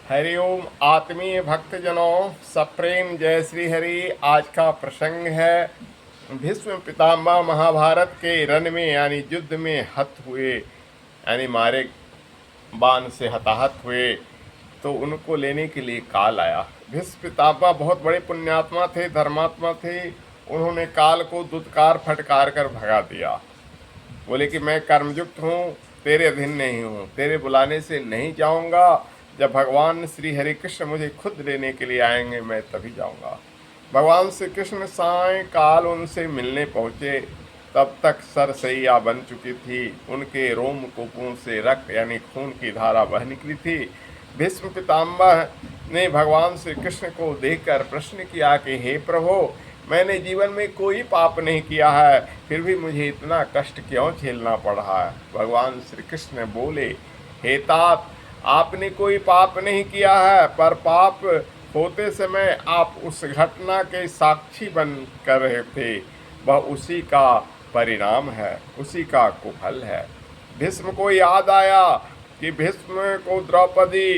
हरिओम आत्मीय भक्तजनों, सप्रेम जय श्री हरि। आज का प्रसंग है भीष्म पितामह महाभारत के रण में यानी युद्ध में हत हुए, यानी मारे बाण से हताहत हुए, तो उनको लेने के लिए काल आया। भीष्म पितामह बहुत बड़े पुण्यात्मा थे, धर्मात्मा थे। उन्होंने काल को दुत्कार फटकार कर भगा दिया। बोले कि मैं कर्मयुक्त हूँ, तेरे अधीन नहीं हूँ, तेरे बुलाने से नहीं जाऊँगा। जब भगवान श्री हरि कृष्ण मुझे खुद लेने के लिए आएंगे मैं तभी जाऊँगा। भगवान श्री कृष्ण सायंकाल उनसे मिलने पहुँचे, तब तक सरसैया बन चुकी थी। उनके रोम कूपों से रक्त यानी खून की धारा बह निकली थी। भीष्म पितामह ने भगवान श्री कृष्ण को देखकर प्रश्न किया कि हे प्रभु, मैंने जीवन में कोई पाप नहीं किया है, फिर भी मुझे इतना कष्ट क्यों झेलना पड़ रहा है। भगवान श्री कृष्ण बोले, हे तात, आपने कोई पाप नहीं किया है, पर पाप होते समय आप उस घटना के साक्षी बन कर रहे थे। वह उसी का परिणाम है, उसी का कुफल है। भीष्म को याद आया कि भीष्म को द्रौपदी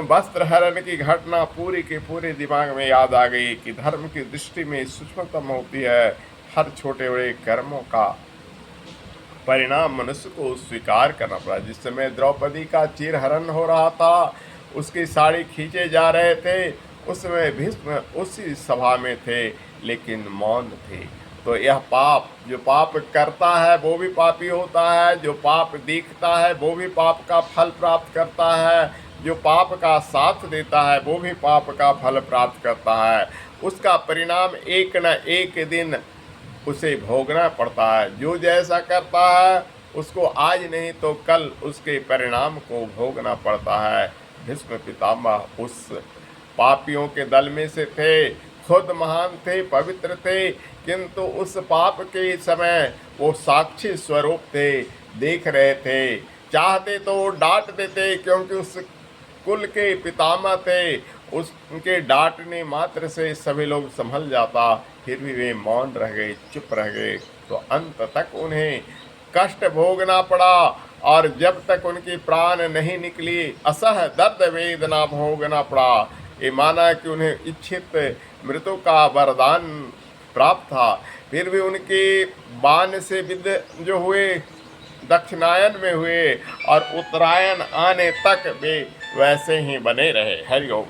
वस्त्र हरण की घटना पूरी के पूरे दिमाग में याद आ गई कि धर्म की दृष्टि में सूक्ष्मतम होती है हर छोटे बड़े कर्मों का परिणाम मनुष्य को स्वीकार करना पड़ा। जिस समय द्रौपदी का चीरहरण हो रहा था, उसकी साड़ी खींचे जा रहे थे, उस समय भीष्म उसी सभा में थे लेकिन मौन थे। तो यह पाप, जो पाप करता है वो भी पापी होता है, जो पाप देखता है वो भी पाप का फल प्राप्त करता है, जो पाप का साथ देता है वो भी पाप का फल प्राप्त करता है। उसका परिणाम एक न एक दिन उसे भोगना पड़ता है। जो जैसा करता है उसको आज नहीं तो कल उसके परिणाम को भोगना पड़ता है। भीष्म पितामह उस पापियों के दल में से थे, खुद महान थे, पवित्र थे, किंतु उस पाप के समय वो साक्षी स्वरूप थे, देख रहे थे। चाहते तो वो डांट देते, क्योंकि उस कुल के पितामह थे, उसके डांटने मात्र से सभी लोग संभल जाता, फिर भी वे मौन रह गए, चुप रह गए। तो अंत तक उन्हें कष्ट भोगना पड़ा, और जब तक उनकी प्राण नहीं निकली असह दर्द वेदना भोगना पड़ा। ये माना कि उन्हें इच्छित मृत्यु का वरदान प्राप्त था, फिर भी उनके बाण से विद्ध जो हुए दक्षिणायन में हुए, और उत्तरायण आने तक वे वैसे ही बने रहे। हरिओम।